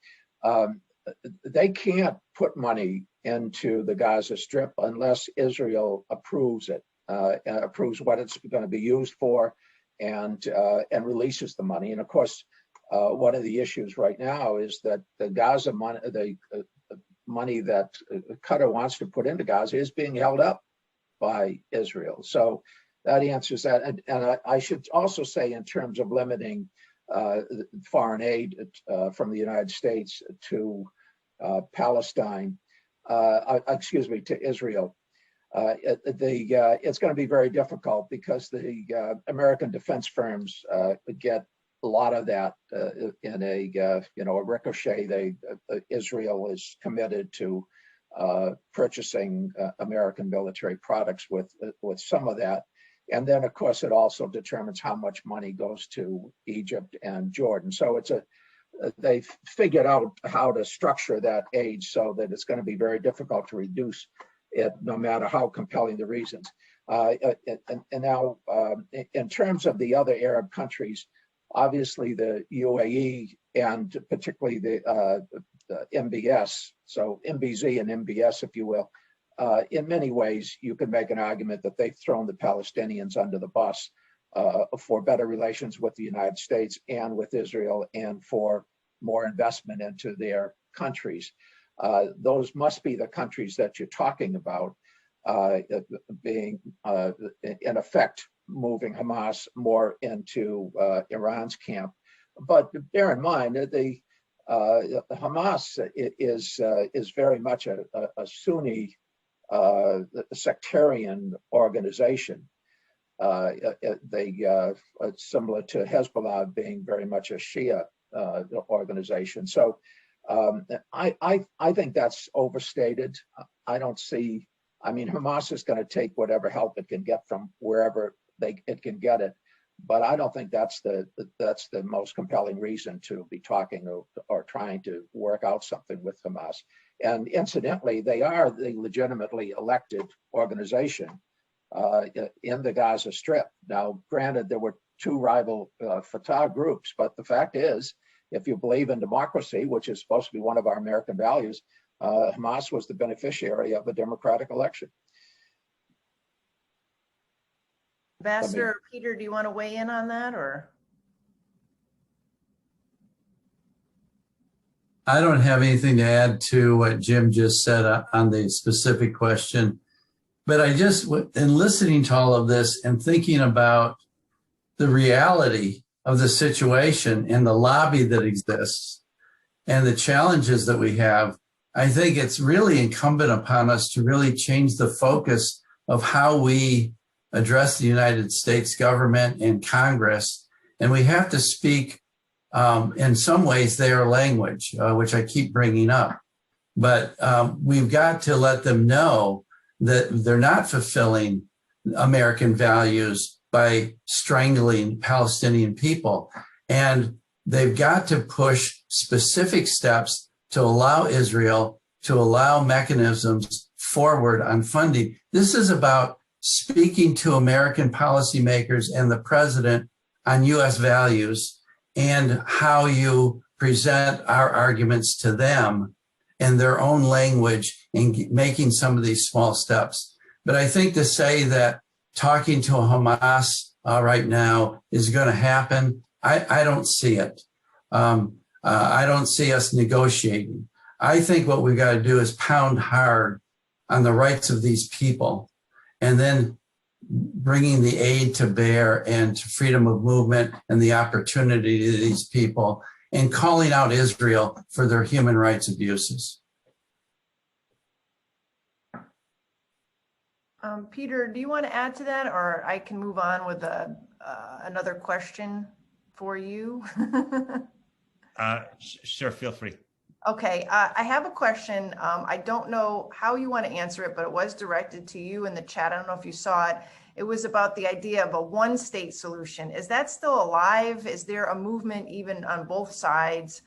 Speaker 4: they can't put money into the Gaza Strip unless Israel approves it, approves what it's going to be used for, and releases the money. And of course, one of the issues right now is that the Gaza money, the money that Qatar wants to put into Gaza, is being held up by Israel. So that answers that. And I should also say, in terms of limiting foreign aid from the United States to Palestine, to Israel, it's going to be very difficult because the American defense firms get a lot of that in a ricochet. Israel is committed to purchasing American military products with some of that. And then, of course, it also determines how much money goes to Egypt and Jordan. So they've figured out how to structure that aid so that it's going to be very difficult to reduce it, no matter how compelling the reasons. And now, in terms of the other Arab countries, obviously the UAE and particularly the MBS, so MBZ and MBS, if you will, in many ways, you can make an argument that they've thrown the Palestinians under the bus for better relations with the United States and with Israel, and for more investment into their countries. Those must be the countries that you're talking about being, in effect, moving Hamas more into Iran's camp. But bear in mind that the Hamas is very much a Sunni sectarian organization. Similar to Hezbollah being very much a Shia organization. So I think that's overstated. I don't see. I mean, Hamas is going to take whatever help it can get from wherever it can get it, but I don't think that's the most compelling reason to be talking or trying to work out something with Hamas. And incidentally, they are the legitimately elected organization in the Gaza Strip. Now, granted, there were two rival Fatah groups, but the fact is, if you believe in democracy, which is supposed to be one of our American values, Hamas was the beneficiary of a democratic election.
Speaker 1: Ambassador Peter, do you want to weigh in on that, or?
Speaker 5: I don't have anything to add to what Jim just said on the specific question, but I just, in listening to all of this and thinking about the reality of the situation and the lobby that exists and the challenges that we have, I think it's really incumbent upon us to really change the focus of how we address the United States government and Congress. And we have to speak, in some ways, their language, which I keep bringing up. But we've got to let them know that they're not fulfilling American values by strangling Palestinian people. And they've got to push specific steps to allow Israel to allow mechanisms forward on funding. This is about speaking to American policymakers and the president on U.S. values and how you present our arguments to them in their own language and making some of these small steps. But I think to say that talking to Hamas right now is going to happen, I don't see it. I don't see us negotiating. I think what we've got to do is pound hard on the rights of these people, and then bringing the aid to bear and to freedom of movement and the opportunity to these people, and calling out Israel for their human rights abuses.
Speaker 1: Peter, do you want to add to that, or I can move on with another question for you?
Speaker 2: Sure, feel free.
Speaker 1: Okay, I have a question. I don't know how you want to answer it, but it was directed to you in the chat. I don't know if you saw it. It was about the idea of a one-state solution. Is that still alive? Is there a movement even on both sides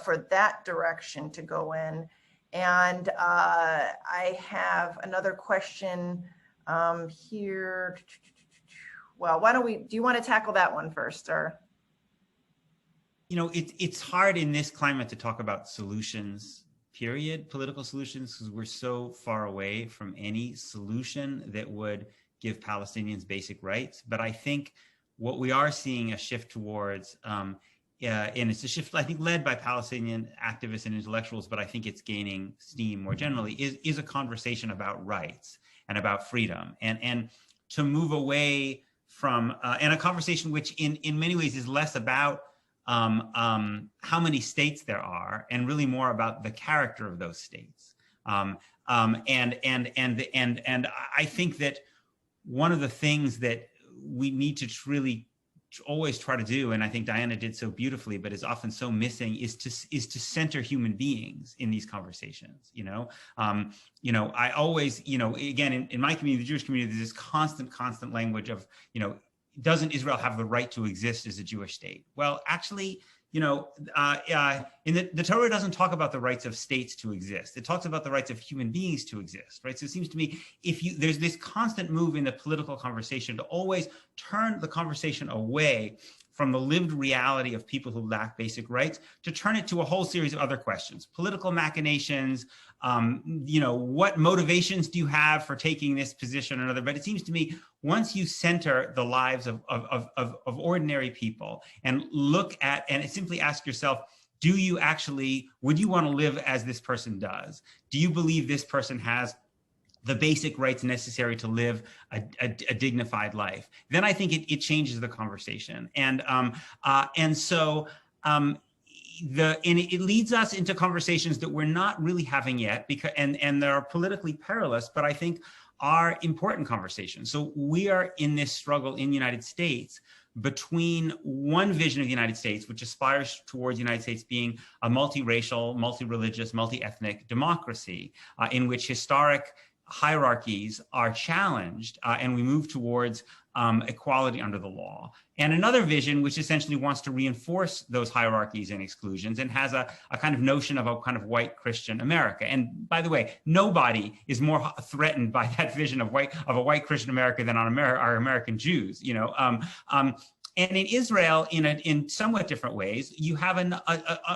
Speaker 1: for that direction to go in? And I have another question here. Well, do you want to tackle that one first, or?
Speaker 2: You know, it's hard in this climate to talk about solutions, period, political solutions, because we're so far away from any solution that would give Palestinians basic rights. But I think what we are seeing a shift towards, and it's a shift, I think, led by Palestinian activists and intellectuals, but I think it's gaining steam more generally, is a conversation about rights and about freedom, and to move away from, and a conversation which in many ways is less about how many states there are, and really more about the character of those states. And I think that one of the things that we need to really always try to do, and I think Diana did so beautifully, but is often so missing, is to center human beings in these conversations. I always, again, in my community, the Jewish community, there's this constant language of, doesn't Israel have the right to exist as a Jewish state? Well, actually, the Torah doesn't talk about the rights of states to exist. It talks about the rights of human beings to exist, right? So it seems to me, there's this constant move in the political conversation to always turn the conversation away from the lived reality of people who lack basic rights, to turn it to a whole series of other questions, political machinations, what motivations do you have for taking this position or another? But it seems to me, once you center the lives of ordinary people and look at, and simply ask yourself, would you want to live as this person does? Do you believe this person has the basic rights necessary to live a dignified life? Then I think it changes the conversation. And it leads us into conversations that we're not really having yet, because and they're politically perilous, but I think are important conversations. So we are in this struggle in the United States between one vision of the United States, which aspires towards the United States being a multiracial, multi-religious, multi-ethnic democracy, in which historic hierarchies are challenged, and we move towards equality under the law. And another vision which essentially wants to reinforce those hierarchies and exclusions, and has a kind of notion of a kind of white Christian America. And by the way, nobody is more threatened by that vision of a white Christian America than our American Jews. And in Israel, in somewhat different ways, you have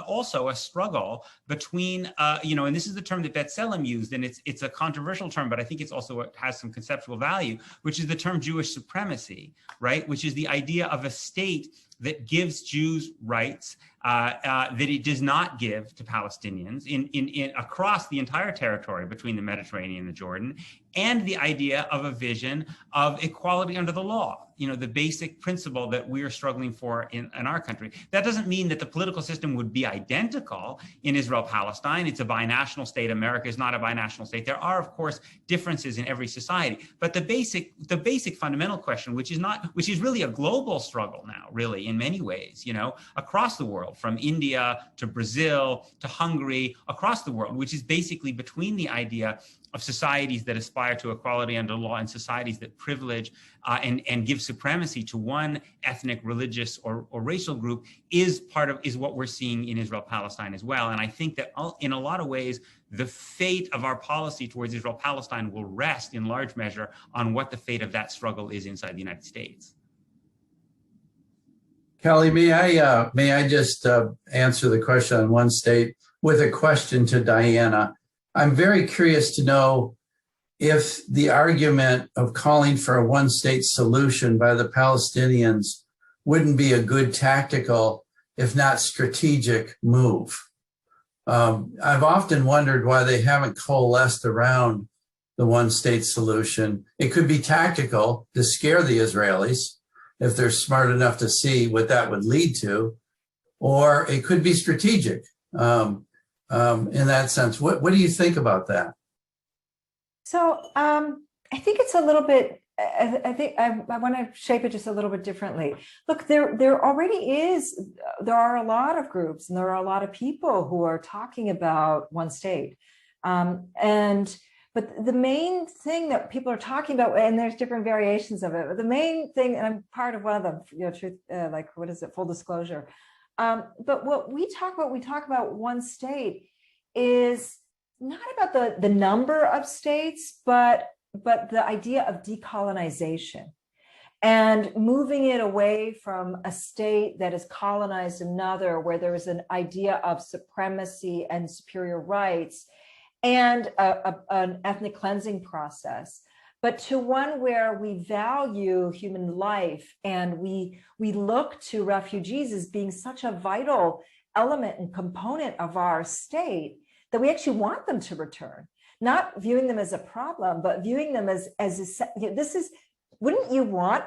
Speaker 2: also a struggle between, and this is the term that B'Tselem used, and it's a controversial term, but I think it has some conceptual value, which is the term Jewish supremacy, right? Which is the idea of a state that gives Jews rights that it does not give to Palestinians in across the entire territory between the Mediterranean and the Jordan, and the idea of a vision of equality under the law, the basic principle that we are struggling for in our country. That doesn't mean that the political system would be identical in Israel-Palestine. It's a binational state. America is not a binational state. There are, of course, differences in every society, but the basic fundamental question, which is really a global struggle now, really, in many ways, across the world, from India to Brazil to Hungary, across the world, which is basically between the idea of societies that aspire to equality under law and societies that privilege and give supremacy to one ethnic, religious, or racial group, is what we're seeing in Israel-Palestine as well. And I think that in a lot of ways, the fate of our policy towards Israel-Palestine will rest in large measure on what the fate of that struggle is inside the United States.
Speaker 5: Kelley, may I just answer the question on one state with a question to Diana? I'm very curious to know if the argument of calling for a one-state solution by the Palestinians wouldn't be a good tactical, if not strategic, move. I've often wondered why they haven't coalesced around the one-state solution. It could be tactical to scare the Israelis, if they're smart enough to see what that would lead to, or it could be strategic in that sense. What do you think about that?
Speaker 3: So I think it's a little bit I think I want to shape it just a little bit differently. Look, there are a lot of groups and there are a lot of people who are talking about one state. But the main thing that people are talking about, and there's different variations of it, but the main thing, and I'm part of one of them, what is it, full disclosure. But what we talk about one state is not about the number of states, but the idea of decolonization and moving it away from a state that has colonized another, where there is an idea of supremacy and superior rights and an ethnic cleansing process, but to one where we value human life and we look to refugees as being such a vital element and component of our state that we actually want them to return, not viewing them as a problem, but viewing them as wouldn't you want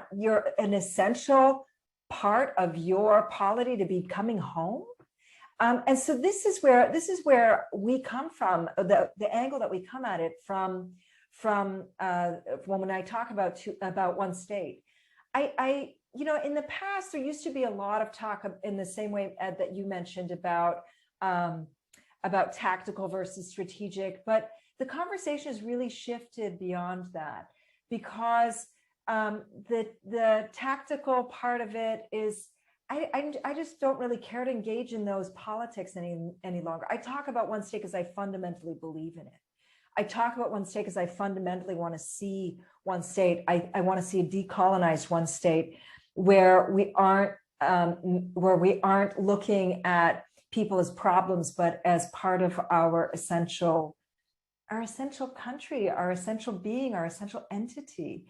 Speaker 3: an essential part of your polity to be coming home? And so this is where we come from, the angle that we come at it from when I talk about one state. In the past, there used to be a lot of talk in the same way, Ed, that you mentioned about tactical versus strategic, but the conversation has really shifted beyond that, because the tactical part of it is, I just don't really care to engage in those politics any longer. I talk about one state because I fundamentally believe in it. I talk about one state because I fundamentally want to see one state. I want to see a decolonized one state where we aren't looking at people as problems, but as part of our essential country, our essential being, our essential entity.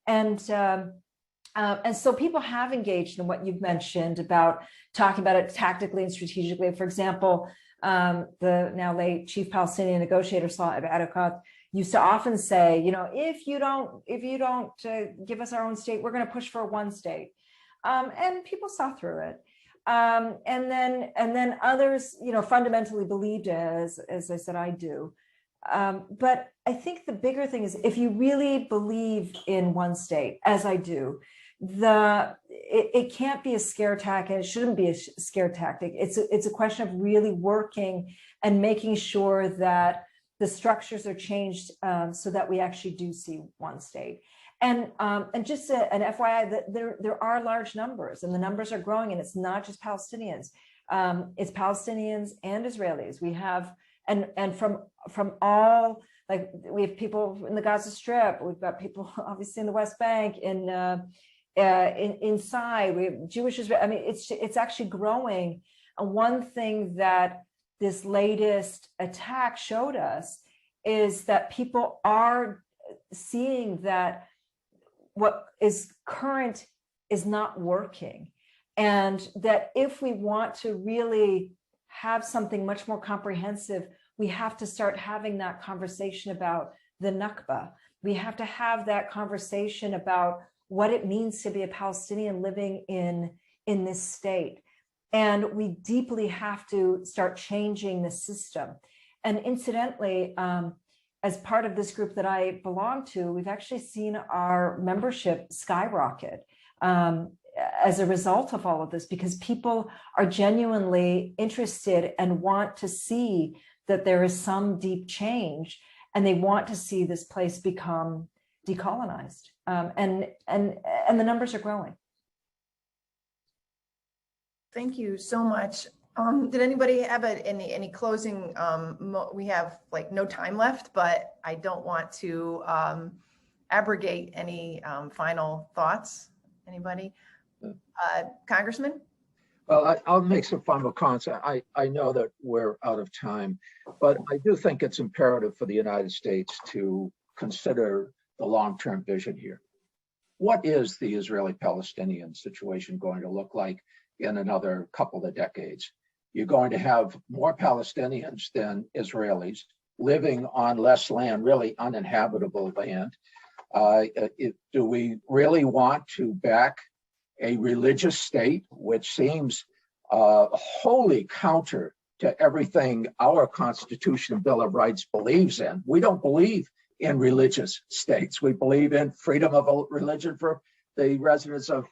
Speaker 3: And so people have engaged in what you've mentioned about talking about it tactically and strategically. For example, the now late chief Palestinian negotiator Saeb Erekat used to often say, if you don't give us our own state, we're going to push for one state. And people saw through it. And then others, fundamentally believed, as I said, I do. But I think the bigger thing is, if you really believe in one state, as I do, it can't be a scare tactic, and it shouldn't be a scare tactic. It's a question of really working and making sure that the structures are changed so that we actually do see one state. And just an FYI, that there are large numbers, and the numbers are growing, and it's not just Palestinians. It's Palestinians and Israelis. We have, and from all, like, we have people in the Gaza Strip. We've got people obviously in the West Bank, inside. We have Jewish Israel. I mean, it's actually growing. And one thing that this latest attack showed us is that people are seeing that what is current is not working, and that if we want to really have something much more comprehensive, we have to start having that conversation about the Nakba. We have to have that conversation about what it means to be a Palestinian living in this state. And we deeply have to start changing the system. And incidentally, as part of this group that I belong to, we've actually seen our membership skyrocket as a result of all of this, because people are genuinely interested and want to see that there is some deep change, and they want to see this place become decolonized. And the numbers are growing.
Speaker 1: Thank you so much. Did anybody have any closing? We have like no time left, but I don't want to abrogate any final thoughts. Anybody? Congressman?
Speaker 4: Well, I'll make some final comments. I know that we're out of time, but I do think it's imperative for the United States to consider the long-term vision here. What is the Israeli-Palestinian situation going to look like in another couple of decades? You're going to have more Palestinians than Israelis living on less land, really uninhabitable land. Do we really want to back a religious state, which seems wholly counter to everything our Constitution and Bill of Rights believes in? We don't believe in religious states. We believe in freedom of religion for the residents of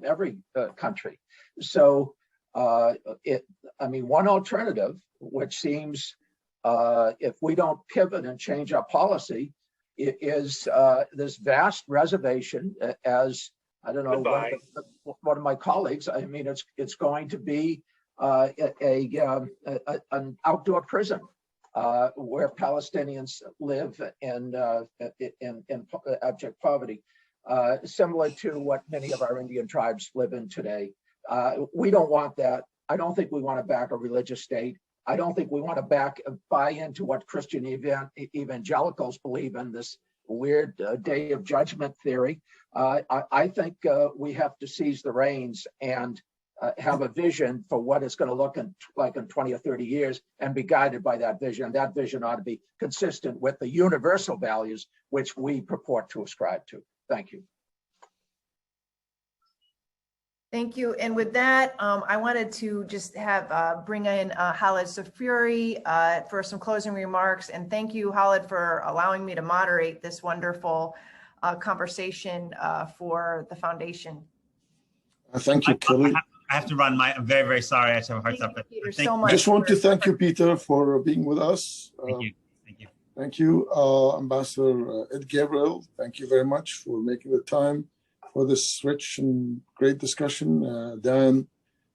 Speaker 4: every country. So, one alternative, which seems, if we don't pivot and change our policy, is this vast reservation, as I don't know, one of my colleagues. I mean, it's going to be an outdoor prison where Palestinians live in abject poverty, similar to what many of our Indian tribes live in today. We don't want that. I don't think we want to back a religious state. I don't think we want to buy into what Christian evangelicals believe in, this weird day of judgment theory. I think we have to seize the reins and have a vision for what it's going to look like in 20 or 30 years and be guided by that vision. That vision ought to be consistent with the universal values which we purport to ascribe to. Thank you.
Speaker 1: Thank you. And with that, I wanted to just bring in Khaled Safuri for some closing remarks. And thank you, Khaled, for allowing me to moderate this wonderful conversation for the foundation.
Speaker 6: Thank you, Kelley.
Speaker 2: I have to run. I'm very, very sorry. I have a hard stop.
Speaker 1: Peter, so much.
Speaker 6: I just want to thank you, Peter, for being with us.
Speaker 2: Thank you. Thank you.
Speaker 6: Thank you, Ambassador Ed Gabriel. Thank you very much for making the time for this rich and great discussion. Dan,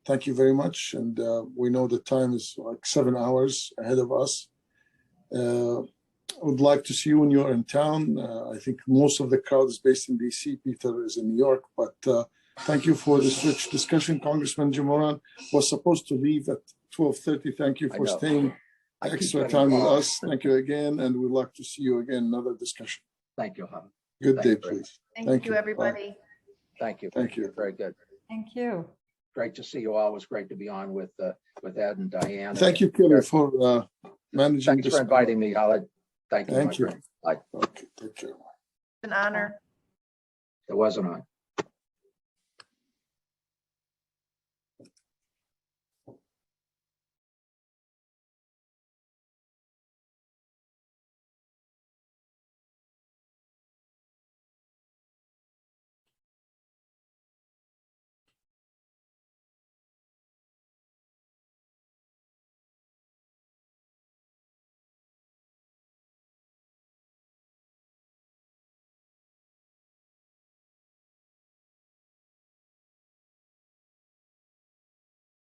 Speaker 6: thank you very much. And we know the time is like 7 hours ahead of us. I would like to see you when you're in town. I think most of the crowd is based in DC. Peter is in New York, but thank you for this rich discussion. Congressman Jim Moran was supposed to leave at 12:30. Thank you for staying extra time with us. Thank you again, and we'd like to see you again, another discussion.
Speaker 4: Thank you, Howard.
Speaker 6: Good day, please.
Speaker 1: Thank you, everybody.
Speaker 6: Bye.
Speaker 4: Thank you.
Speaker 6: Thank you.
Speaker 4: Very good.
Speaker 3: Thank you.
Speaker 4: Great to see you all. It was great to be on with Ed and Diana.
Speaker 6: Thank you, Kelley, for managing
Speaker 4: Thanks
Speaker 6: this.
Speaker 4: for inviting me, Howard. Thank you.
Speaker 6: Thank you.
Speaker 4: Bye.
Speaker 6: Okay, take care.
Speaker 1: An honor.
Speaker 4: It was an honor.